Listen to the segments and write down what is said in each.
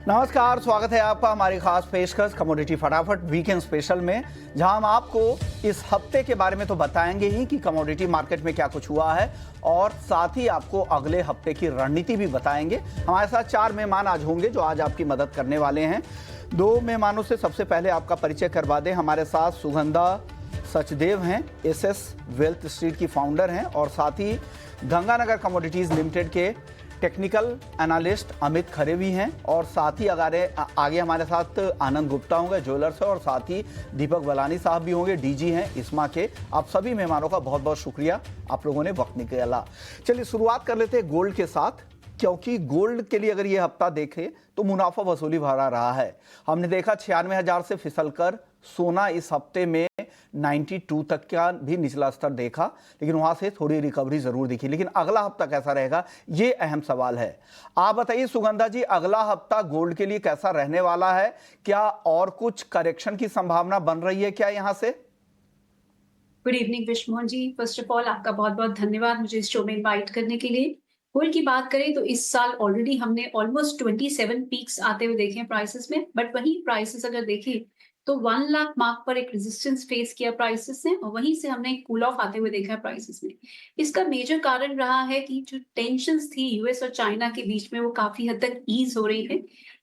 नमस्कार, स्वागत है आपका हमारी खास पेशकश कमोडिटी फटाफट वीकेंड स्पेशल में, जहां हम आपको इस हफ्ते के बारे में तो बताएंगे ही कि कमोडिटी मार्केट में क्या कुछ हुआ है, और साथ ही आपको अगले हफ्ते की रणनीति भी बताएंगे। हमारे साथ 4 मेहमान आज होंगे जो आज आपकी मदद करने वाले हैं। 2 मेहमानों से सबसे पहले आपका परिचय करवा दें। हमारे साथ सुगंधा सचदेव हैं, एसएस वेल्थ स्ट्रीट की फाउंडर हैं, और साथ ही गंगानगर कमोडिटीज लिमिटेड के टेक्निकल एनालिस्ट अमित खरे भी हैं, और साथ ही आगे हमारे साथ आनंद गुप्ता होंगे ज्वेलर्स है, और साथ ही दीपक बलानी साहब भी होंगे, डीजी हैं इस्मा के। आप सभी मेहमानों का बहुत बहुत शुक्रिया, आप लोगों ने वक्त निकाला। चलिए शुरुआत कर लेते हैं गोल्ड के साथ, क्योंकि गोल्ड के लिए अगर ये हफ्ता देखें तो मुनाफा वसूली भरा रहा है। हमने देखा 96,000 से फिसलकर सोना इस हफ्ते में 92 तक का भी निचला स्तर देखा, लेकिन वहां से थोड़ी रिकवरी जरूर दिखी। लेकिन अगला हफ्ता कैसा रहेगा, ये अहम सवाल है। आप बताइए सुगंधा जी, अगला हफ्ता गोल्ड के लिए कैसा रहने वाला है? क्या और कुछ करेक्शन की संभावना बन रही है क्या यहां से? Good evening Vishwamohan ji. First of all आपका बहुत बहुत धन्यवाद मुझे इस शो में इनवाइट करने के लिए। गोल्ड की बात करें तो इस साल ऑलरेडी हमने ऑलमोस्ट 27 पीक्स आते हुए देखे हैं प्राइसेस में, बट वही प्राइसेस अगर देखें तो 1 लाख मार्क पर एक रेजिस्टेंस फेस किया प्राइसेस ने, और वहीं से हमने एक कूल ऑफ आते हुए देखा है प्राइसेस में। इसका मेजर कारण रहा है कि जो टेंशंस थी यूएस और चाइना के बीच में वो काफी हद तक ईज हो रही है।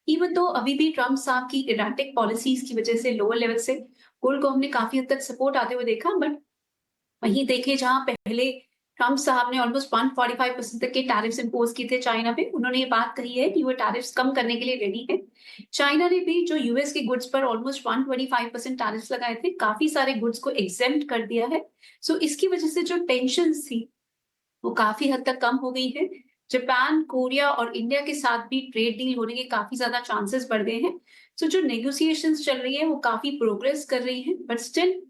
इवन तो अभी भी ट्रम्प साहब की इराटिक पॉलिसीज की वजह से लोअर लेवल से गोल्ड को हमने काफी हद तक सपोर्ट आते हुए देखा, बट वहीं देखे जहां पहले ट्रम्प साहब ने ऑलमोस्ट 145% तक के टैरिफ्स इंपोज किए थे चाइना पे, उन्होंने ये बात कही है कि वो टैरिफ्स कम करने के लिए रेडी है। चाइना ने भी जो यूएस के गुड्स पर ऑलमोस्ट 125% टैरिफ्स लगाए थे, काफी सारे गुड्स को एग्जेम्प्ट कर दिया है। सो इसकी वजह से जो टेंशन थी वो काफी हद तक कम हो गई है। जापान, कोरिया और इंडिया के साथ भी ट्रेड डील होने के काफी ज्यादा चांसेस बढ़ गए हैं। सो जो नेगोशिएशंस चल रही है वो काफी प्रोग्रेस कर रही है, बट स्टिल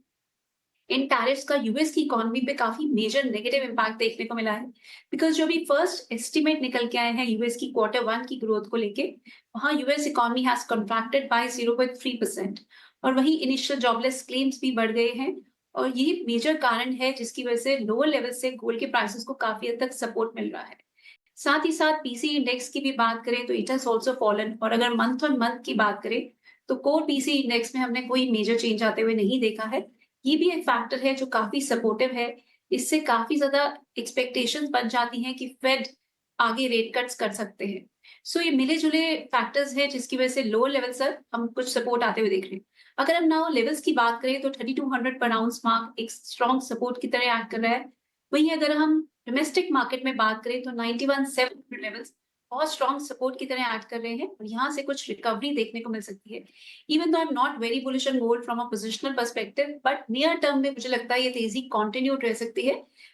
इन टैरिफ्स का यूएस की इकोनॉमी पे काफी मेजर नेगेटिव इंपैक्ट देखने को मिला है। बिकॉज जो अभी फर्स्ट एस्टिमेट निकल के आए हैं यूएस की Q1 की ग्रोथ को लेके, वहां US economy has contracted by 0.3%, और वही इनिशियल जॉबलेस क्लेम्स भी बढ़ गए हैं। और ये मेजर कारण है जिसकी वजह से लोअर लेवल से गोल्ड के प्राइसेस को काफी हद तक सपोर्ट मिल रहा है। साथ ही साथ पीसी इंडेक्स की भी बात करें तो इट हैज ऑल्सो फॉलन, और अगर मंथ ऑन मंथ की बात करें तो कोर पीसी इंडेक्स में हमने कोई मेजर चेंज आते हुए नहीं देखा है। ये भी एक फैक्टर है जो काफी सपोर्टिव है। इससे काफी ज्यादा एक्सपेक्टेशंस बन जाती हैं कि फेड आगे रेट कट्स कर सकते हैं। सो ये मिले जुले फैक्टर्स हैं जिसकी वजह से लोअर लेवल से हम कुछ सपोर्ट आते हुए देख रहे हैं। अगर हम नाउ लेवल्स की बात करें तो 3200 पर आउंस मार्क एक स्ट्रॉन्ग सपोर्ट की तरह एक्ट कर रहा है। वहीं अगर हम डोमेस्टिक मार्केट में बात करें तो 91,700 लेवल्स बहुत स्ट्रॉन्ग सपोर्ट की तरह ऐड कर रहे हैं, और यहाँ से कुछ रिकवरी देखने को मिल सकती है। Even though I am not very bullish on gold from a positional perspective, but near term में मुझे लगता है ये तेजी कंटिन्यूड रह सकती है।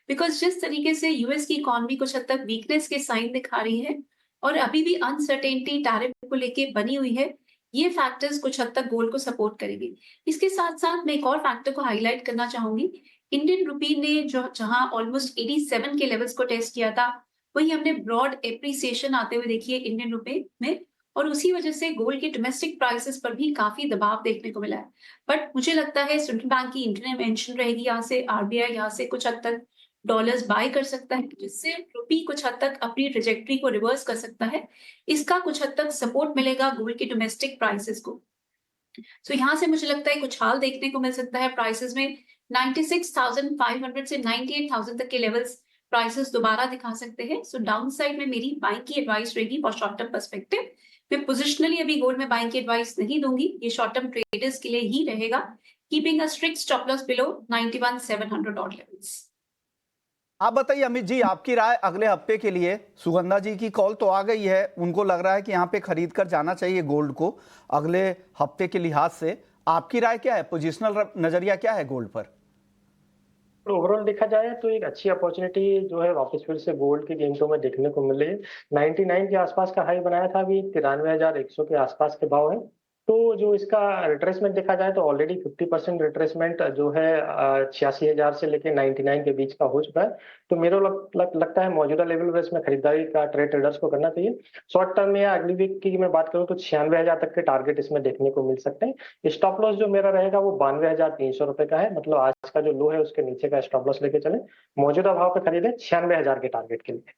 बिकॉज जिस तरीके से यूएस की इकोनॉमी कुछ हद तक वीकनेस के साइन दिखा रही है, और अभी भी अनसर्टेनिटी टैरिफ को लेके बनी हुई है, ये फैक्टर्स कुछ हद तक गोल्ड को सपोर्ट करेंगे। इसके साथ साथ मैं एक और फैक्टर को हाईलाइट करना चाहूंगी। इंडियन रुपी ने जो जहां ऑलमोस्ट 87 के लेवल्स को टेस्ट किया था, वही हमने ब्रॉड एप्रिसिएशन आते हुए देखी है इंडियन रुपए में, और उसी वजह से गोल्ड के डोमेस्टिक प्राइसेस पर भी काफी दबाव देखने को मिला है। बट मुझे लगता है सेंट्रल बैंक की इंटरवेंशन रहेगी, यहाँ से आरबीआई यहाँ से कुछ हद तक डॉलर्स बाय कर सकता है, जिससे रुपी कुछ हद तक अपनी ट्रेजेक्टरी को रिवर्स कर सकता है। इसका कुछ हद तक सपोर्ट मिलेगा गोल्ड के डोमेस्टिक प्राइसेस को। सो यहाँ से मुझे लगता है कुछ हाल देखने को मिल सकता है प्राइसेस में। 96,500 से 98,000 तक के लेवल्स प्राइसेस दोबारा दिखा सकते हैं। सो डाउन साइड में मेरी बाइंग की एडवाइस रहेगी फॉर शॉर्ट टर्म पर्सपेक्टिव। मैं पोजिशनली अभी गोल्ड में बाइंग की एडवाइस नहीं दूंगी, ये शॉर्ट टर्म ट्रेडर्स के लिए ही रहेगा, keeping a strict stop loss below 91,700 odd levels. आप बताइए अमित जी, आपकी राय अगले हफ्ते के लिए। सुगंधा जी की कॉल तो आ गई है, उनको लग रहा है कि यहाँ पे खरीद कर जाना चाहिए गोल्ड को अगले हफ्ते के लिहाज से। आपकी राय क्या है, पोजिशनल नजरिया क्या है गोल्ड पर? ओवरऑल देखा जाए तो एक अच्छी अपॉर्चुनिटी जो है वापस फिर से गोल्ड की कीमतों में देखने को मिले। 99 के आसपास का हाई बनाया था, अभी 93,100 के आसपास के भाव है। तो जो इसका रिट्रेसमेंट देखा जाए तो ऑलरेडी 50% रिट्रेसमेंट जो है 86,000 से लेके 99 के बीच का हो चुका है। तो मेरे लगता है मौजूदा लेवल पे इसमें खरीदारी का ट्रेडर्स को करना चाहिए। शॉर्ट टर्म में या अगली वीक की मैं बात करूं तो 96,000 तक के टारगेट इसमें देखने को मिल सकते हैं। स्टॉप लॉस जो मेरा रहेगा वो 92,300 रुपए का है, मतलब आज का जो लो है उसके नीचे का स्टॉप लॉस लेके चले। मौजूदा भाव पे खरीदे 96,000 के टारगेट के लिए।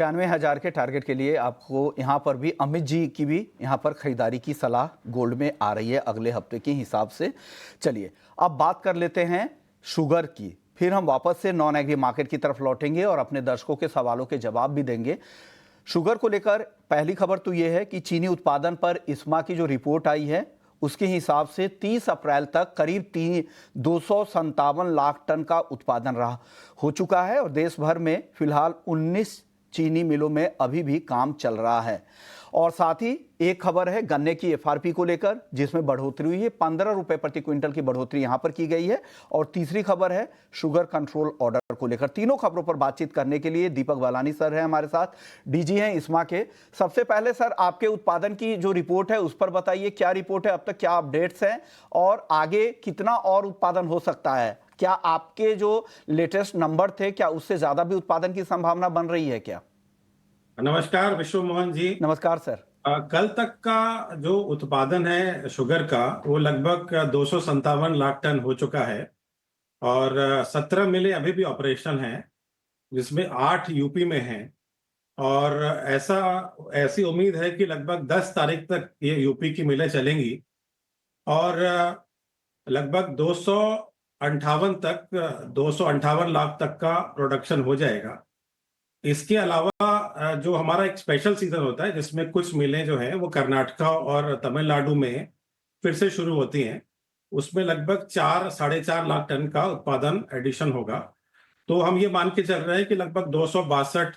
96,000 के टारगेट के लिए आपको यहाँ पर भी अमित जी की भी यहाँ पर खरीदारी की सलाह गोल्ड में आ रही है अगले हफ्ते के हिसाब से। चलिए अब बात कर लेते हैं शुगर की, फिर हम वापस से नॉन एग्री मार्केट की तरफ लौटेंगे और अपने दर्शकों के सवालों के जवाब भी देंगे। शुगर को लेकर पहली खबर तो ये है कि चीनी उत्पादन पर इस्मा की जो रिपोर्ट आई है उसके हिसाब से 30 अप्रैल तक करीब 257 लाख टन का उत्पादन रहा हो चुका है और देश भर में फिलहाल 19 चीनी मिलों में अभी भी काम चल रहा है। और साथ ही एक खबर है गन्ने की एफआरपी को लेकर जिसमें बढ़ोतरी हुई है, 15 रुपए प्रति क्विंटल की बढ़ोतरी यहां पर की गई है। और तीसरी खबर है शुगर कंट्रोल ऑर्डर को लेकर। तीनों खबरों पर बातचीत करने के लिए दीपक बालानी सर हैं हमारे साथ, डीजी हैं इस्मा के। सबसे पहले सर आपके उत्पादन की जो रिपोर्ट है उस पर बताइए, क्या रिपोर्ट है, अब तक क्या अपडेट्स हैं और आगे कितना और उत्पादन हो सकता है? क्या आपके जो लेटेस्ट नंबर थे क्या उससे ज्यादा भी उत्पादन की संभावना बन रही है क्या? नमस्कार विश्व मोहन जी। नमस्कार सर। कल तक का जो उत्पादन है शुगर का वो लगभग 257 लाख टन हो चुका है और 17 मिलें अभी भी ऑपरेशन हैं जिसमें 8 यूपी में हैं और ऐसी उम्मीद है कि लगभग 10 तारीख तक ये यूपी की मिलें चलेंगी और लगभग 258 लाख तक का प्रोडक्शन हो जाएगा। इसके अलावा जो हमारा एक स्पेशल सीजन होता है जिसमें कुछ मिलें जो हैं वो कर्नाटका और तमिलनाडु में फिर से शुरू होती हैं, उसमें लगभग 4-4.5 लाख टन का उत्पादन एडिशन होगा। तो हम ये मान के चल रहे हैं कि लगभग 262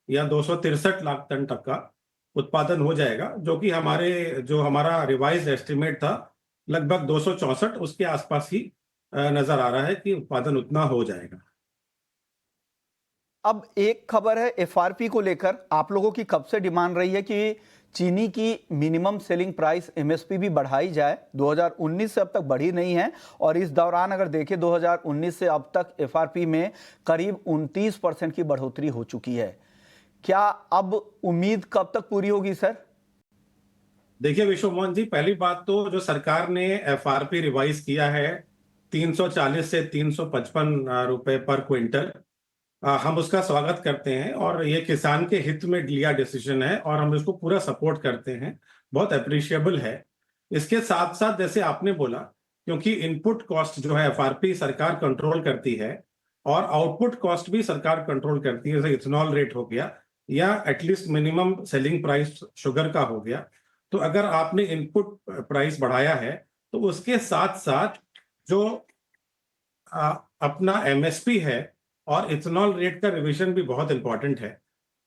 या 263 लाख टन तक का उत्पादन हो जाएगा, जो कि हमारा रिवाइज एस्टिमेट था लगभग 264, उसके आसपास ही नजर आ रहा है कि उत्पादन उतना हो जाएगा। अब एक खबर है एफआरपी को लेकर, आप लोगों की कब से डिमांड रही है कि चीनी की मिनिमम सेलिंग प्राइस एमएसपी भी बढ़ाई जाए। 2019 से अब तक बढ़ी नहीं है और इस दौरान अगर देखें 2019 से अब तक एफआरपी में करीब 29% की बढ़ोतरी हो चुकी है। क्या अब उम्मीद कब तक पूरी होगी सर? देखिए विश्व मोहन जी, पहली बात तो जो सरकार ने एफआरपी रिवाइज किया है 340 से 355 रुपए पर क्विंटल, हम उसका स्वागत करते हैं और ये किसान के हित में लिया डिसीजन है और हम इसको पूरा सपोर्ट करते हैं, बहुत अप्रिशिएबल है। इसके साथ साथ जैसे आपने बोला, क्योंकि इनपुट कॉस्ट जो है एफआरपी सरकार कंट्रोल करती है और आउटपुट कॉस्ट भी सरकार कंट्रोल करती है, जैसे इथेनॉल रेट हो गया या at least minimum selling price sugar का हो गया। तो अगर आपने इनपुट प्राइस बढ़ाया है तो उसके साथ साथ जो अपना एमएसपी है और इथेनॉल रेट का रिवीजन भी बहुत इंपॉर्टेंट है।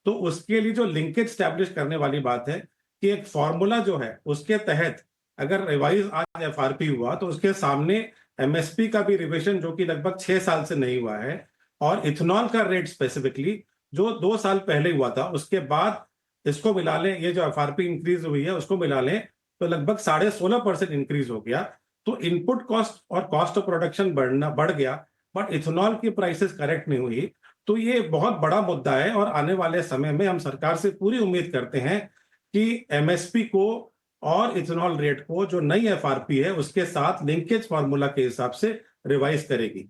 तो उसके लिए जो लिंकेज स्टैब्लिश करने वाली बात है कि एक फॉर्मूला जो है उसके तहत अगर रिवाइज आज एफआरपी हुआ तो उसके सामने एमएसपी का भी रिवीजन जो कि लगभग 6 साल से नहीं हुआ है और इथेनॉल का रेट स्पेसिफिकली जो 2 साल पहले हुआ था उसके बाद इसको मिला लें, ये जो एफआरपी इंक्रीज हुई है उसको मिला लें तो लगभग 16.5% इंक्रीज हो गया। तो इनपुट कॉस्ट और कॉस्ट ऑफ प्रोडक्शन बढ़ गया, बट इथेनॉल की प्राइसेस करेक्ट नहीं हुई। तो ये बहुत बड़ा मुद्दा है और आने वाले समय में हम सरकार से पूरी उम्मीद करते हैं कि एमएसपी को और इथेनॉल रेट को जो नई एफआरपी है उसके साथ लिंकेज फार्मूला के हिसाब से रिवाइज करेगी।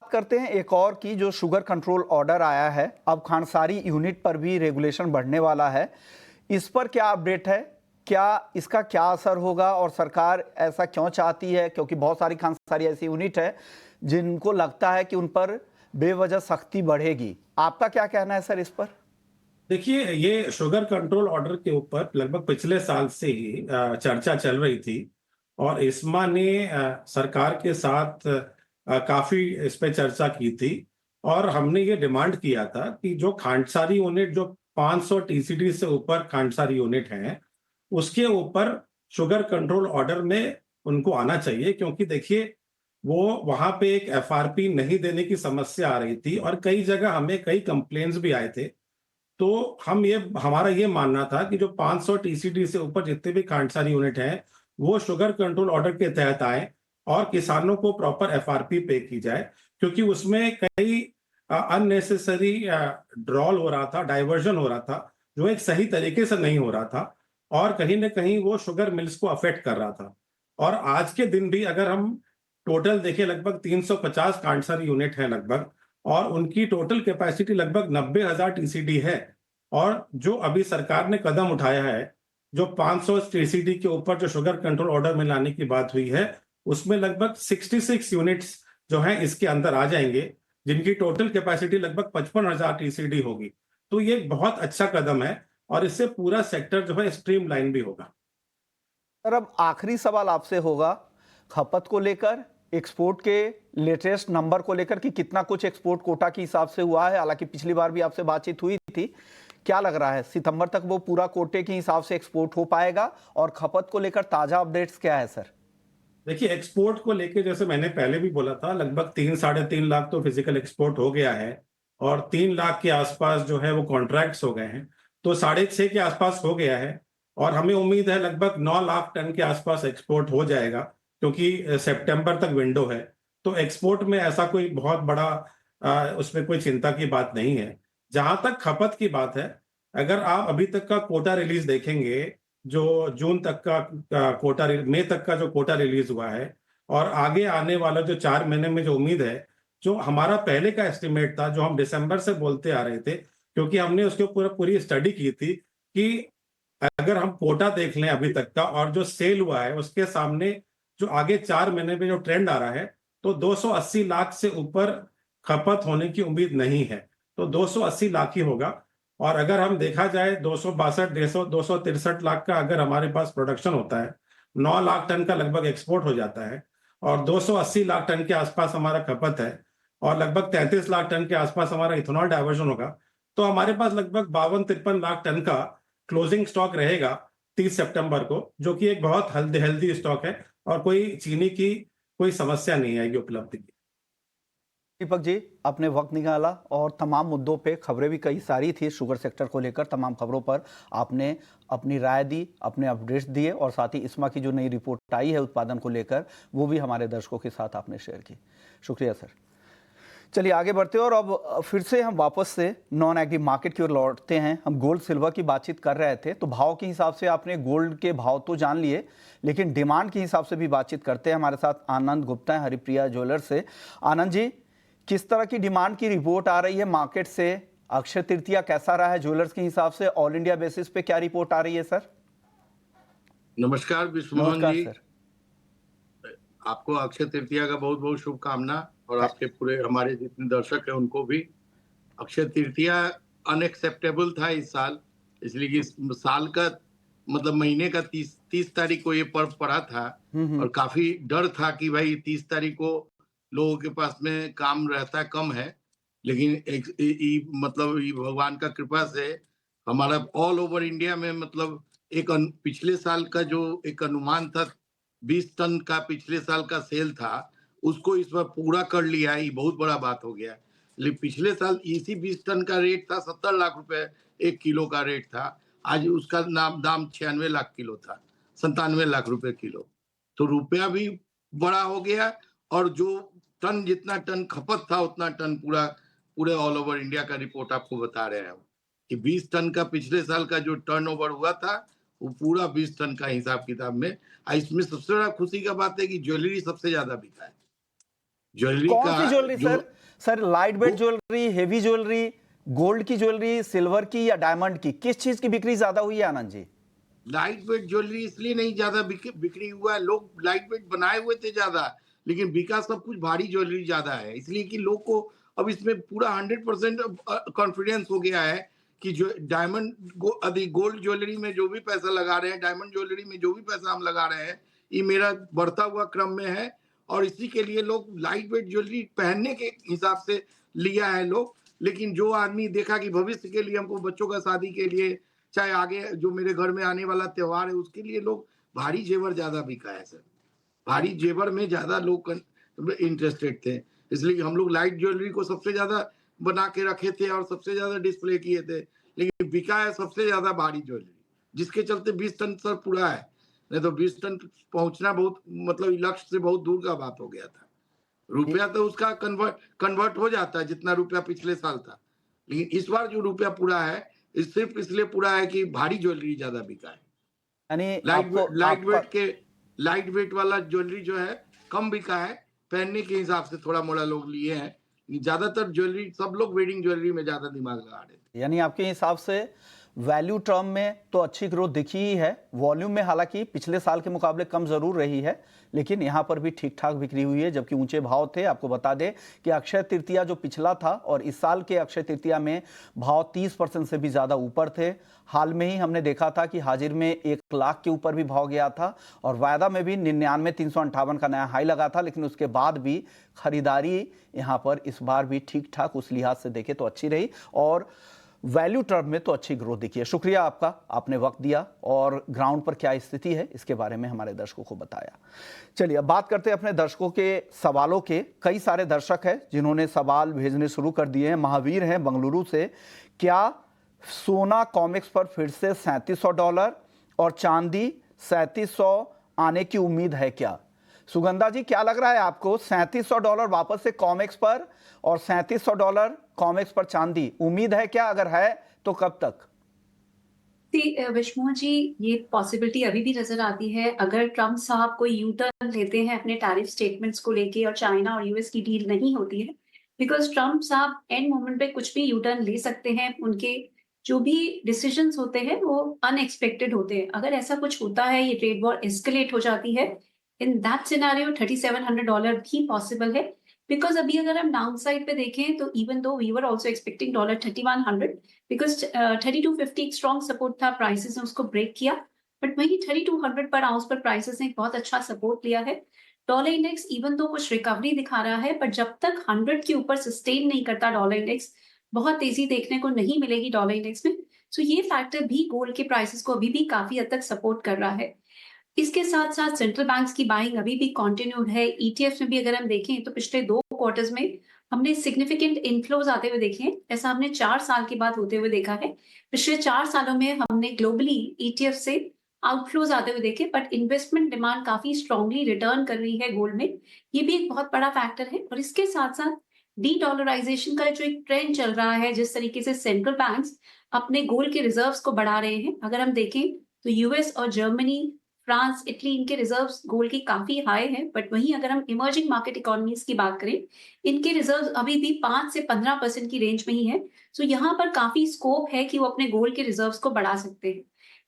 करते हैं एक और की जो शुगर कंट्रोल ऑर्डर आया है, अब खांडसारी यूनिट पर भी रेगुलेशन बढ़ने वाला है, इस पर क्या अपडेट है? क्या इसका क्या असर होगा और सरकार ऐसा क्यों चाहती है? क्योंकि बहुत सारी खांडसारी ऐसी यूनिट है जिनको लगता है कि उन पर बेवजह सख्ती बढ़ेगी। आपका क्या कहना है सर इस पर? देखिए, ये शुगर कंट्रोल ऑर्डर के ऊपर लगभग पिछले साल से ही चर्चा चल रही थी और इस्मा ने सरकार के साथ काफी इस पे चर्चा की थी और हमने ये डिमांड किया था कि जो खांडसारी यूनिट जो 500 टीसीडी से ऊपर खांडसारी यूनिट हैं उसके ऊपर शुगर कंट्रोल ऑर्डर में उनको आना चाहिए, क्योंकि देखिए वो वहां पे एक एफआरपी नहीं देने की समस्या आ रही थी और कई जगह हमें कई कंप्लेंट्स भी आए थे। तो हमारा ये मानना था कि जो 500 टीसीडी से ऊपर जितने भी खांडसारी यूनिट हैं वो शुगर कंट्रोल ऑर्डर के तहत आए और किसानों को प्रॉपर एफआरपी पे की जाए, क्योंकि उसमें कई अननेसेसरी ड्रॉल हो रहा था, डाइवर्जन हो रहा था जो एक सही तरीके से नहीं हो रहा था और कहीं ना कहीं वो शुगर मिल्स को अफेक्ट कर रहा था। और आज के दिन भी अगर हम टोटल देखें लगभग 350 खांडसारी यूनिट है लगभग, और उनकी टोटल कैपेसिटी लगभग 90,000 टीसीडी है। और जो अभी सरकार ने कदम उठाया है, जो 500 टीसीडी के ऊपर जो शुगर कंट्रोल ऑर्डर में लाने की बात हुई है, उसमें लगभग 66 यूनिट्स जो हैं इसके अंदर आ जाएंगे, जिनकी टोटल कैपेसिटी लगभग 55,000 टीसीडी होगी। तो ये एक बहुत अच्छा कदम है और इससे पूरा सेक्टर जो है स्ट्रीमलाइन भी होगा। सर, अब आखिरी सवाल आपसे होगा खपत को लेकर, एक्सपोर्ट के लेटेस्ट नंबर को लेकर कि कितना कुछ एक्सपोर्ट कोटा के हिसाब से हुआ है। हालांकि पिछली बार भी आपसे बातचीत हुई थी, क्या लग रहा है सितंबर तक वो पूरा कोटे के हिसाब से एक्सपोर्ट हो पाएगा? और खपत को लेकर ताजा अपडेट्स क्या है सर? देखिए, एक्सपोर्ट को लेके जैसे मैंने पहले भी बोला था, लगभग 3-3.5 लाख तो फिजिकल एक्सपोर्ट हो गया है और 3 लाख के आसपास जो है वो कॉन्ट्रैक्ट्स हो गए हैं, तो 6.5 के आसपास हो गया है। और हमें उम्मीद है लगभग 9 लाख टन के आसपास एक्सपोर्ट हो जाएगा, क्योंकि सितंबर तक विंडो है। तो एक्सपोर्ट में ऐसा कोई बहुत बड़ा उसमें कोई चिंता की बात नहीं है। जहां तक खपत की बात है, अगर आप अभी तक का कोटा रिलीज देखेंगे, जो जून तक का मई तक का जो कोटा रिलीज हुआ है और आगे आने वाला जो 4 महीने में जो उम्मीद है, जो हमारा पहले का एस्टिमेट था, जो हम दिसंबर से बोलते आ रहे थे, क्योंकि हमने उसके ऊपर पूरी स्टडी की थी कि अगर हम कोटा देख लें अभी तक का और जो सेल हुआ है उसके सामने जो आगे 4 महीने में जो ट्रेंड आ रहा है, तो 280 लाख से ऊपर खपत होने की उम्मीद नहीं है। तो 280 लाख ही होगा। और अगर हम देखा जाए 263 लाख का अगर हमारे पास प्रोडक्शन होता है, 9 लाख टन का लगभग एक्सपोर्ट हो जाता है और 280 लाख टन के आसपास हमारा खपत है और लगभग 33 लाख टन के आसपास हमारा इथेनॉल डाइवर्जन होगा, तो हमारे पास लगभग 52-53 लाख टन का क्लोजिंग स्टॉक रहेगा 30 सितंबर को, जो कि एक बहुत हेल्दी स्टॉक है और कोई चीनी की कोई समस्या नहीं आएगी उपलब्धि की। दीपक जी, आपने वक्त निकाला और तमाम मुद्दों पे खबरें भी कई सारी थी शुगर सेक्टर को लेकर, तमाम खबरों पर आपने अपनी राय दी, अपने अपडेट्स दिए और साथ ही इस्मा की जो नई रिपोर्ट आई है उत्पादन को लेकर वो भी हमारे दर्शकों के साथ आपने शेयर की। शुक्रिया सर। चलिए आगे बढ़ते हैं और अब फिर से हम वापस से नॉन एग्री मार्केट की ओर लौटते हैं। हम गोल्ड सिल्वर की बातचीत कर रहे थे, तो भाव के हिसाब से आपने गोल्ड के भाव तो जान लिए, लेकिन डिमांड के हिसाब से भी बातचीत करते हैं। हमारे साथ आनंद गुप्ता है हरिप्रिया ज्वेलर्स से। आनंद जी, किस तरह की डिमांड की रिपोर्ट आ रही है मार्केट से? अक्षय तृतीया कैसा रहा है ज्वेलर्स के हिसाब से? ऑल इंडिया बेसिस पे क्या रिपोर्ट आ रही है सर? नमस्कार विश्वमोहन नमस्कार जी, सर। आपको अक्षय तृतीया का बहुत बहुत शुभकामना और आपके पूरे हमारे जितने दर्शक हैं उनको भी। अक्षय तृतीया अनएक्सेप्टेबल था इस साल, इसलिए कि इस साल का मतलब महीने का 30 तारीख को ये पर्व पड़ा था और काफी डर था कि भाई 30 तारीख को लोगों के पास में काम रहता है, कम है। लेकिन मतलब भगवान का कृपा से हमारा ऑल ओवर इंडिया में मतलब पिछले साल का जो एक अनुमान था 20 टन का पिछले साल का सेल था, उसको इस बार पूरा कर लिया है। ये बहुत बड़ा बात हो गया। लेकिन पिछले साल इसी 20 टन का रेट था 70 लाख रुपए 1 किलो का रेट था। आज उसका दाम 96 लाख किलो था, 97 लाख रुपए किलो। तो रुपया भी बड़ा हो गया और जो टन जितना टन खपत था उतना टन पूरे ऑल ओवर इंडिया का रिपोर्ट आपको बता रहे हैं कि 20 टन का पिछले साल का जो टर्नओवर हुआ था वो पूरा 20 टन का हिसाब किताब में। इसमें सबसे बड़ा खुशी का बात है कि ज्वेलरी सबसे ज्यादा बिका है। ज्वेलरी कौन का सी jewellery sir? Sir light weight jewellery, heavy jewellery, gold की ज्वेलरी, सिल्वर की या डायमंड की, किस चीज की बिक्री ज्यादा हुई है Anand ji? Light weight jewellery इसलिए नहीं ज्यादा बिक्री हुआ है, लोग लाइट वेट बनाए हुए थे ज्यादा, लेकिन बिका सब कुछ भारी ज्वेलरी ज्यादा है, इसलिए कि लोग को अब इसमें पूरा 100% कॉन्फिडेंस हो गया है कि जो डायमंड गोल्ड ज्वेलरी में जो भी पैसा लगा रहे हैं, डायमंड ज्वेलरी में जो भी पैसा हम लगा रहे हैं, ये मेरा बढ़ता हुआ क्रम में है। और इसी के लिए लोग लाइट वेट ज्वेलरी पहनने के हिसाब से लिया है लोग। लेकिन जो आदमी देखा कि भविष्य के लिए हमको बच्चों का शादी के लिए, चाहे आगे जो मेरे घर में आने वाला त्योहार है उसके लिए, लोग भारी जेवर ज्यादा बिका है सर। भारी जेवर में ज्यादा लोग इंटरेस्टेड थे, इसलिए हम लोग लाइट ज्वेलरी को सबसे ज्यादा बना के रखे थे और सबसे ज्यादा डिस्प्ले किए थे। लेकिन बिका है सबसे ज्यादा भारी ज्वेलरी, जिसके चलते 20 टन सर पूरा है। नहीं तो 20 टन पहुंचना बहुत मतलब लक्ष्य से बहुत दूर का बात हो गया था। रुपया तो उसका कन्वर्ट हो जाता है जितना रुपया पिछले साल था, लेकिन इस बार जो रुपया पूरा है सिर्फ इसलिए पूरा है कि भारी ज्वेलरी ज्यादा बिका है। यानी लाइट वेट वाला ज्वेलरी जो है कम बिका है, पहनने के हिसाब से थोड़ा मोड़ा लोग लिए हैं, ज्यादातर ज्वेलरी, सब लोग वेडिंग ज्वेलरी में ज्यादा दिमाग लगा रहे थे। यानी आपके हिसाब से वैल्यू टर्म में तो अच्छी ग्रोथ दिखी ही है, वॉल्यूम में हालांकि पिछले साल के मुकाबले कम जरूर रही है, लेकिन यहाँ पर भी ठीक ठाक बिक्री हुई है, जबकि ऊंचे भाव थे। आपको बता दें कि अक्षय तृतीया जो पिछला था और इस साल के अक्षय तृतीया में भाव 30% से भी ज़्यादा ऊपर थे। हाल में ही हमने देखा था कि हाजिर में 1 लाख के ऊपर भी भाव गया था और वायदा में भी 99,358 का नया हाई लगा था, लेकिन उसके बाद भी खरीदारी यहाँ पर इस बार भी ठीक ठाक उस लिहाज से देखे तो अच्छी रही और वैल्यू टर्म में तो अच्छी ग्रोथ दिखी है। शुक्रिया आपका, आपने वक्त दिया और ग्राउंड पर क्या स्थिति है इसके बारे में हमारे दर्शकों को बताया। चलिए अब बात करते हैं अपने दर्शकों के सवालों के। कई सारे दर्शक हैं जिन्होंने सवाल भेजने शुरू कर दिए हैं। महावीर हैं बंगलुरु से, क्या सोना कॉमेक्स पर फिर से $3700 और चांदी 3700 आने की उम्मीद है क्या? सुगंधा जी, क्या लग रहा है आपको, $3700 वापस से कॉमेक्स पर और $3700 कॉमेक्स पर चांदी, उम्मीद है क्या? अगर है तो कब तक? विष्णु जी, ये पॉसिबिलिटी अभी भी नजर आती है। अगर ट्रम्प साहब कोई यू टर्न लेते हैं अपने टैरिफ स्टेटमेंट्स को लेके और चाइना और यूएस की डील नहीं होती है, बिकॉज ट्रम्प साहब एंड मोमेंट पे कुछ भी यू टर्न ले सकते हैं। उनके जो भी डिसीजंस होते हैं वो अनएक्सपेक्टेड होते हैं। अगर ऐसा कुछ होता है, ये ट्रेड वॉर एस्केलेट हो जाती है, इन दैट सिनेरियो $3700 भी पॉसिबल है। बिकॉज अभी अगर हम डाउन साइड पे देखें तो even though we were also expecting $3100, because 3250 एक स्ट्रॉन्ग सपोर्ट था, प्राइसेस ने उसको ब्रेक किया, बट वही 3200 पर आउंस पर प्राइसेस ने बहुत अच्छा सपोर्ट लिया है। डॉलर इंडेक्स इवन दो कुछ रिकवरी दिखा रहा है, बट जब तक 100 के ऊपर सस्टेन नहीं करता डॉलर इंडेक्स, बहुत तेजी देखने को नहीं मिलेगी डॉलर इंडेक्स में। सो ये फैक्टर भी गोल्ड के प्राइसेस को अभी भी काफी हद तक सपोर्ट कर रहा है। इसके साथ साथ सेंट्रल बैंक्स की बाइंग अभी भी कंटिन्यूड है। ईटीएफ में भी अगर हम देखें तो पिछले 2 क्वार्टर्स में हमने सिग्निफिकेंट इनफ्लोज आते हुए देखे हैं। ऐसा हमने 4 साल के बाद होते हुए देखा है। पिछले 4 सालों में हमने ग्लोबली ईटीएफ से आउटफ्लोज आते हुए देखे, बट इन्वेस्टमेंट डिमांड काफी स्ट्रांगली रिटर्न कर रही है गोल्ड में। ये भी एक बहुत बड़ा फैक्टर है। और इसके साथ साथ डी डॉलराइजेशन का जो एक ट्रेंड चल रहा है, जिस तरीके से सेंट्रल बैंक्स अपने गोल्ड के रिजर्व्स को बढ़ा रहे हैं, अगर हम देखें तो यूएस और जर्मनी, फ्रांस, इटली, इनके रिजर्व्स गोल्ड के काफी हाई हैं। बट वहीं अगर हम इमर्जिंग मार्केट इकोनॉमीज की बात करें, इनके रिजर्व्स अभी भी 5 से 15% की रेंज में ही है। सो यहाँ पर काफी स्कोप है कि वो अपने गोल्ड के रिजर्व्स को बढ़ा सकते हैं।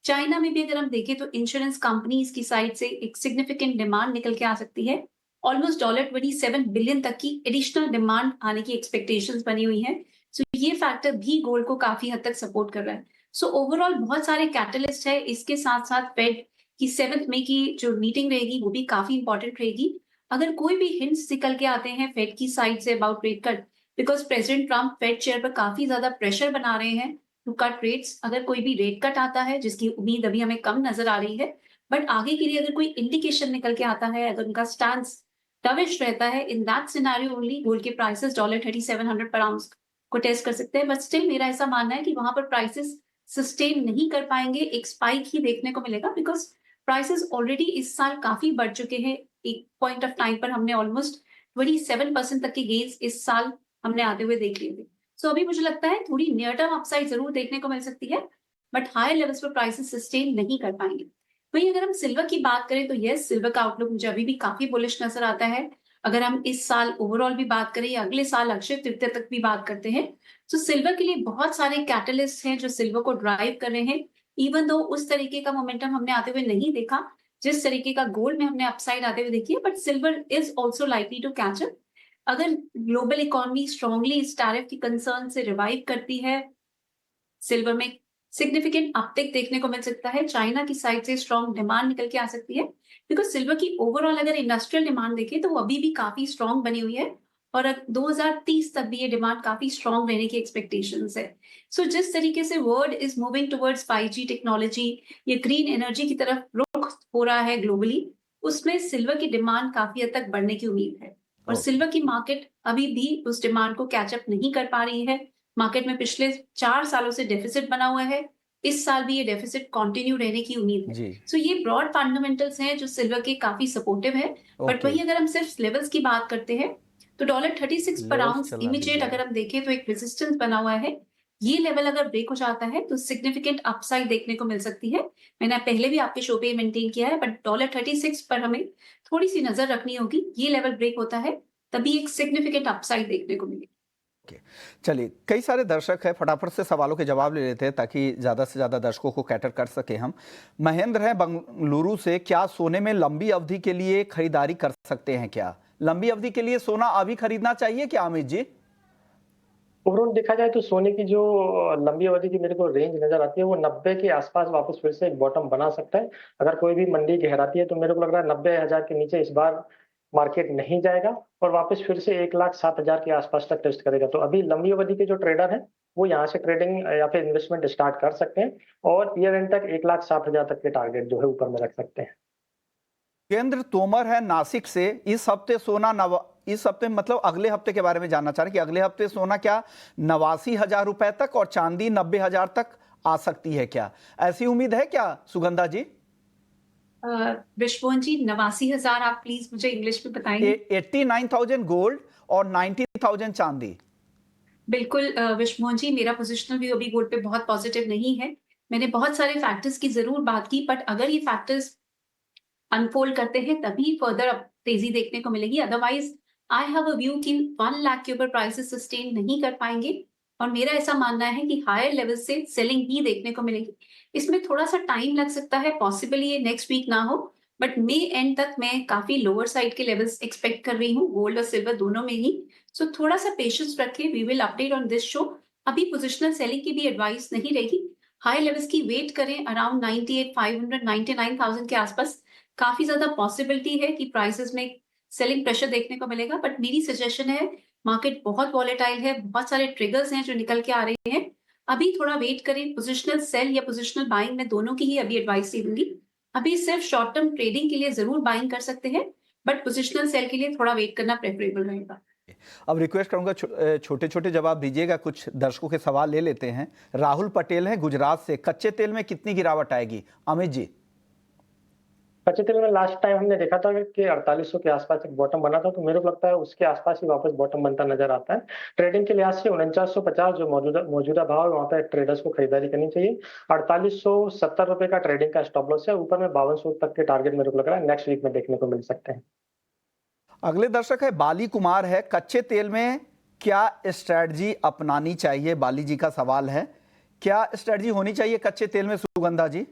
चाइना में भी अगर हम देखें तो इंश्योरेंस कंपनीज की साइड से एक सिग्निफिकेंट डिमांड निकल के आ सकती है। ऑलमोस्ट $27 बिलियन तक की एडिशनल डिमांड आने की एक्सपेक्टेशंस बनी हुई है। सो ये फैक्टर भी गोल्ड को काफी हद तक सपोर्ट कर रहा है। सो ओवरऑल बहुत सारे कैटलिस्ट है। इसके साथ साथ फेड की 7 मई की जो मीटिंग रहेगी वो भी काफी इंपॉर्टेंट रहेगी। अगर कोई भी हिंट्स निकल के आते हैं फेड की side say about rate cut, because president Trump Fed chair पर काफी ज्यादा प्रेशर बना रहे हैं टू कट रेट्स। अगर कोई भी रेट कट आता है, जिसकी उम्मीद अभी हमें कम नजर आ रही है, बट आगे के लिए अगर कोई इंडिकेशन निकल के आता है, अगर उनका स्टांस डविश रहता है, in that scenario only gold के प्राइसेस $3700 पर आउंस को टेस्ट कर सकते हैं। बट स्टिल मेरा ऐसा मानना है कि वहां पर प्राइसेस सस्टेन नहीं कर पाएंगे, एक स्पाइक ही देखने को मिलेगा। बिकॉज प्राइसेस ऑलरेडी इस साल काफी बढ़ चुके हैं। एक पॉइंट ऑफ टाइम पर हमने ऑलमोस्ट 27% तक के गेन्स इस साल हमने आते हुए देख लिए थे। सो अभी मुझे लगता है थोड़ी नियर टर्म अपसाइड जरूर देखने को मिल सकती है, बट हायर लेवल्स पर प्राइसेस सस्टेन नहीं कर पाएंगे। वहीं अगर हम सिल्वर की बात करें तो यस, सिल्वर का आउटलुक मुझे अभी भी काफी बुलिश नजर आता है। अगर हम इस साल ओवरऑल भी बात करें या अगले साल अक्षय तृतीया तक भी बात करते हैं, तो सिल्वर के लिए बहुत सारे कैटलिस्ट हैं जो सिल्वर को ड्राइव कर रहे हैं। इवन दो उस तरीके का मोमेंटम हमने आते हुए नहीं देखा जिस तरीके का गोल्ड में हमने अपसाइड आते हुए देखी है, but silver is also likely to catch up. अगर ग्लोबल इकोनॉमी स्ट्रांगली इस टैरिफ की कंसर्न से रिवाइव करती है, सिल्वर में सिग्निफिकेंट अपटिक देखने को मिल सकता है। चाइना की साइड से स्ट्रॉन्ग डिमांड निकल के आ सकती है, बिकॉज सिल्वर की ओवरऑल अगर इंडस्ट्रियल डिमांड देखें तो वो अभी भी काफी स्ट्रॉन्ग बनी हुई है और 2030 तक भी ये डिमांड काफी स्ट्रॉन्ग रहने की एक्सपेक्टेशंस है। सो जिस तरीके से world is moving towards 5G technology, ये ग्रीन एनर्जी की तरफ रुख हो रहा है ग्लोबली, उसमें सिल्वर की डिमांड काफी हद तक बढ़ने की उम्मीद है। और सिल्वर की मार्केट अभी भी उस डिमांड को कैचअप नहीं कर पा रही है। मार्केट में पिछले 4 सालों से डेफिसिट बना हुआ है, इस साल भी ये डेफिसिट कंटिन्यू रहने की उम्मीद है। सो ये ब्रॉड फंडामेंटल्स हैं जो सिल्वर के काफी सपोर्टिव है। बट वही अगर हम सिर्फ लेवल्स की बात करते हैं तो $36 पर आउंस इमीडिएट अगर हम देखें तो एक रेजिस्टेंस बना हुआ है। ये लेवल अगर ब्रेक हो जाता है तो सिग्निफिकेंट अपसाइड देखने को मिल सकती है। मैंने पहले भी आपके शो पे मेंटेन किया है, बट $36 पर हमें थोड़ी सी नजर रखनी होगी। ये लेवल ब्रेक होता है तभी एक सिग्निफिकेंट अपसाइड देखने को मिलेगी। चलिए, कई सारे दर्शक हैं, फटाफट से सवालों के जवाब ले लेते हैं ताकि ज़्यादा से ज़्यादा दर्शकों को कैटर कर सके हम। महेंद्र हैं बंगलुरु से, क्या सोने में लंबी अवधि के लिए खरीदारी कर सकते हैं क्या? लंबी अवधि के लिए सोना अभी खरीदना चाहिए क्या अमित जी? ओवरऑल देखा जाए तो सोने की जो लंबी अवधि की मेरे को रेंज नजर आती है वो 90 के आसपास वापस फिर से एक बॉटम बना सकता है। अगर कोई भी मंडी गहराती है तो मेरे को लग रहा है 90,000 के नीचे इस बार मार्केट नहीं जाएगा और वापस फिर से 1,07,000 के आसपास तक टेस्ट करेगा। तो अभी लंबी अवधि के जो ट्रेडर हैं वो यहाँ से ट्रेडिंग या फिर इन्वेस्टमेंट स्टार्ट कर सकते हैं और ईयर एंड तक 1,07,000 तक के टारगेट जो है ऊपर में रख सकते हैं। केंद्र तोमर है नासिक से, इस हफ्ते मतलब अगले हफ्ते के बारे में जानना चाह रहे हैं कि अगले हफ्ते सोना क्या 89,000 रुपए तक और चांदी 90,000 तक आ सकती है क्या? ऐसी उम्मीद है क्या सुगंधा जी? विश्वमोहन जी 89,000 आप प्लीज मुझे इंग्लिश में बताएंगे। 89,000 गोल्ड और 90,000 चांदी। बिल्कुल विश्वमोहन जी, मेरा पोजिशनल व्यू अभी गोल्ड पे बहुत पॉजिटिव नहीं है। मैंने बहुत सारे फैक्टर्स की जरूर बात की, बट अगर ये फैक्टर्स अनफोल्ड करते हैं तभी फर्दर तेजी देखने को मिलेगी। Otherwise I have a view कि 1 लाख के ऊपर प्राइसेस सस्टेन नहीं कर पाएंगे और मेरा ऐसा मानना है कि हायर लेवल से सेलिंग ही देखने को मिलेगी। इसमें थोड़ा सा टाइम लग सकता है, पॉसिबली ये नेक्स्ट वीक ना हो, बट मे एंड तक मैं काफी लोअर साइड के लेवल्स एक्सपेक्ट कर रही हूँ गोल्ड और सिल्वर दोनों में ही। सो थोड़ा सा पेशेंस रखें, we will update on this show. अभी पोजिशनल सेलिंग की भी एडवाइस नहीं रहेगी, हाई लेवल्स की वेट करें अराउंड 98,500 99,000 के आसपास। काफी ज्यादा पॉसिबिलिटी है कि प्राइसेस में सेलिंग प्रेशर देखने को मिलेगा, बट मेरी सजेशन है, मार्केट बहुत वॉलेटाइल है, बहुत सारे ट्रिगर्स हैं जो निकल के आ रहे हैं। अभी थोड़ा वेट करें, पोजिशनल सेल या पोजिशनल बाइंग में दोनों की ही अभी एडवाइस दे दूंगी। अभी सिर्फ शॉर्ट टर्म ट्रेडिंग के लिए जरूर बाइंग कर सकते हैं, बट पोजिशनल सेल के लिए थोड़ा वेट करना प्रेफरेबल रहेगा। अब रिक्वेस्ट करूंगा छोटे छोटे जवाब दीजिएगा, कुछ दर्शकों के सवाल ले लेते हैं। राहुल पटेल है गुजरात से, कच्चे तेल में कितनी गिरावट आएगी अमित जी? कच्चे तेल में लास्ट टाइम हमने देखा था कि 4800 के आसपास एक बॉटम बना था, तो मेरे को लगता है उसके आसपास ही वापस बॉटम बनता नजर आता है। ट्रेडिंग के लिहाज से 4950 जो मौजूदा भाव है वहां पे ट्रेडर्स को खरीदारी करनी चाहिए। 4870 रुपए का ट्रेडिंग का स्टॉप लॉस है, ऊपर में 5200 तक के टारगेट मेरे को लग रहा है नेक्स्ट वीक में देखने को मिल सकते हैं। अगले दर्शक है बाली कुमार है, कच्चे तेल में क्या स्ट्रेटजी अपनानी चाहिए? बाली जी का सवाल है, क्या स्ट्रेटजी होनी चाहिए कच्चे तेल में सुगंधा जी?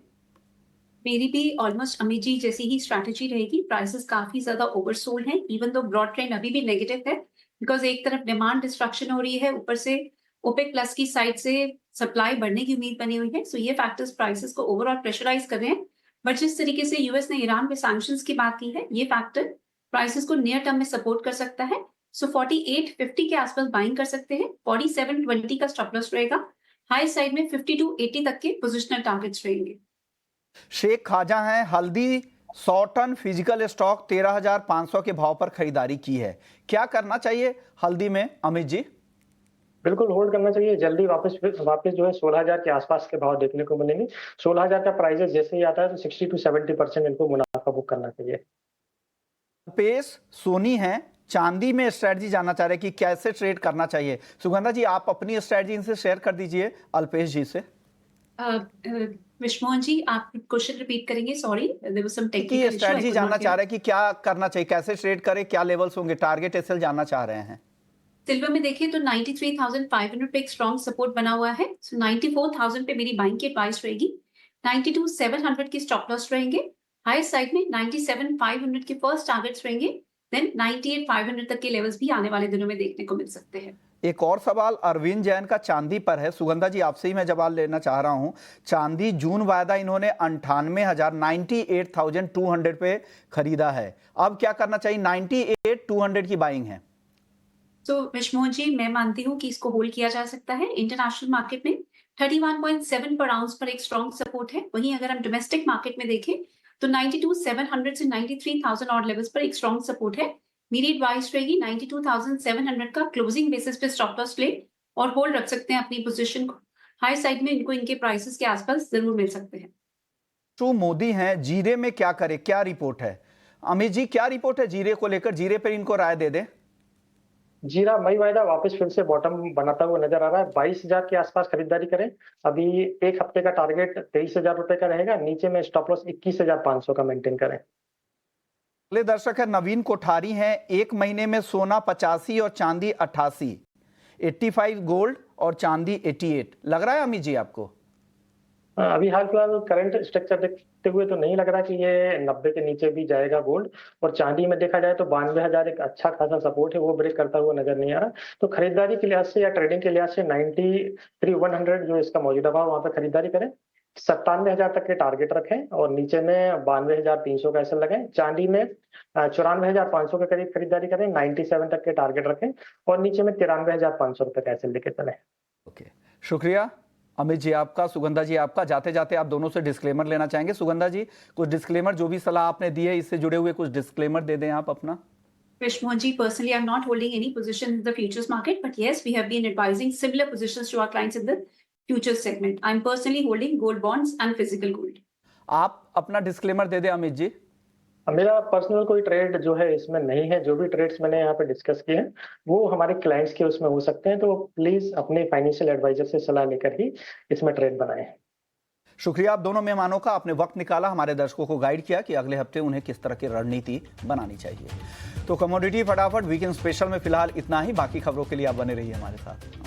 मेरी भी ऑलमोस्ट अमित जी जैसी ही स्ट्रैटेजी रहेगी। प्राइसेस काफी ज्यादा ओवरसोल्ड हैं, इवन दो ब्रॉड ट्रेंड अभी भी नेगेटिव है, बिकॉज एक तरफ डिमांड डिस्ट्रक्शन हो रही है, ऊपर से ओपेक प्लस की साइड से सप्लाई बढ़ने की उम्मीद बनी हुई है। सो ये फैक्टर्स प्राइसेस को ओवरऑल प्रेशराइज कर रहे हैं, बट जिस तरीके से यूएस ने ईरान पे सैंक्शंस की बात की है, ये फैक्टर प्राइसेस को नियर टर्म में सपोर्ट कर सकता है। सो 4850 के आसपास बाइंग कर सकते हैं, 4720 का स्टॉप लॉस रहेगा, हाई साइड में 5280 तक के पोजिशनल टारगेट्स रहेंगे। शेख खाजा हैं, हल्दी 100 टन फिजिकल स्टॉक 13,500 के भाव पर खरीदारी की है, क्या करना चाहिए हल्दी में अमित जी? बिल्कुल होल्ड करना चाहिए, जल्दी वापस जो है 16,000 के आसपास के भाव देखने को मिलेंगे। 16,000 का प्राइस जैसे ही आता है तो 60 to 70% इनको मुनाफा बुक करना चाहिए। पेश सोनी है, चांदी में स्ट्रेटजी जानना चाह रहे हैं कि कैसे ट्रेड करना चाहिए। सुगंधा जी आप अपनी स्ट्रेटजी इनसे शेयर कर दीजिए अल्पेश जी से। विश्वमोहन जी आप क्वेश्चन रिपीट करेंगे, sorry there was some technical issue. Strategy जानना चाह रहे हैं कि क्या करना चाहिए, कैसे ट्रेड करें, क्या लेवल्स होंगे, टारगेट एसएल जानना चाह रहे हैं। सिल्वर में देखें तो 93,500 पे एक स्ट्रॉन्ग सपोर्ट बना हुआ है, सो 94,000 पे मेरी बाइंग की एडवाइस रहेगी। 92,700 की स्टॉप लॉस रहेंगे, हाई साइड में 97,500 के फर्स्ट टारगेट्स रहेंगे, देन 98,500 तक के लेवल्स भी आने वाले दिनों में देखने को मिल सकते हैं। एक और सवाल अरविंद जैन का चांदी पर है, सुगंधा जी आपसे ही मैं जवाब लेना चाह रहा हूं। चांदी जून वायदा इन्होंने 98,200 पे खरीदा है, अब क्या करना चाहिए? 98,200 की बाइंग है। तो विश्वमोहन जी मैं मानती हूँ कि इसको होल्ड किया जा सकता है। इंटरनेशनल मार्केट में 31.7 पर आउंस पर एक स्ट्रॉन्ग सपोर्ट है, वहीं अगर हम डोमेस्टिक मार्केट में देखें तो 92,700 से 93,000 ऑड लेवल्स पर एक स्ट्रॉन्ग सपोर्ट है। मेरी एडवाइस रहेगी 92,700 का क्लोजिंग बेसिस पे स्टॉप लॉस ले और होल्ड रख सकते हैं अपनी पोजीशन को। हाई साइड में इनको इनके प्राइसेस के आसपास जरूर मिल सकते हैं। तो मोदी हैं, जीरे में क्या करे, क्या रिपोर्ट है? अमित जी क्या रिपोर्ट है जीरे को लेकर, जीरे पर इनको राय दे दें। जीरा मई वायदा वापस फिर से बॉटम बनाता हुआ नजर आ रहा है, 22,000 के आसपास खरीदारी करें। अभी एक हफ्ते का टारगेट 23,000 रुपए का रहेगा, नीचे में स्टॉप लॉस 21,500 का मेंटेन करें। अगले दर्शक है नवीन कोठारी हैं। एक महीने में सोना 85 और चांदी 88, 85 गोल्ड और चांदी 88। लग रहा है अमित जी आपको? अभी हाल फिलहाल करंट स्ट्रक्चर देखते हुए तो नहीं लग रहा कि ये 90 के नीचे भी जाएगा गोल्ड। और चांदी में देखा जाए तो 92,000 एक अच्छा खासा सपोर्ट है, वो ब्रेक करता हुआ नजर नहीं आ रहा। तो खरीदारी के लिहाज से या ट्रेडिंग के लिहाज से 93,100 जो इसका मौजूदा भाव, वहां पर खरीदारी करें। 97,000 तक के टारगेट रखें और नीचे में 92,300 का ऐसा लगाएं। चांदी में 94,500 के करीब खरीदारी करें, 97 तक के टारगेट रखें और नीचे में 93,500 रुपए का ऐसे लेके चलें। ओके, शुक्रिया अमित जी आपका। सुगंधा जी आपका। जाते जाते आप दोनों से डिस्क्लेमर लेना चाहेंगे। सुगंधा जी, कुछ डिस्क्लेमर, जो भी सलाह आपने दी है इससे जुड़े हुए कुछ डिस्क्लेमर दे दें आप अपना। Vishmohan ji, personally, I'm not holding any position in the futures market, but yes, we have been advising similar positions to our clients in the futures segment. I'm personally holding gold bonds and physical gold. आप अपना disclaimer दे दें अमित जी। मेरा personal कोई trade जो है इसमें नहीं है। जो भी ट्रेड्स मैंने यहाँ पे डिस्कस किए हैं वो हमारे क्लाइंट्स के उसमें हो सकते हैं, तो प्लीज अपने फाइनेंशियल एडवाइजर से सलाह लेकर ही इसमें ट्रेड बनाएं। शुक्रिया आप दोनों मेहमानों का, आपने वक्त निकाला, हमारे दर्शकों को गाइड किया कि अगले हफ्ते उन्हें किस तरह की रणनीति बनानी चाहिए। तो कमोडिटी फटाफट वीकेंड स्पेशल में फिलहाल इतना ही। बाकी खबरों के लिए आप बने रहिए हमारे साथ।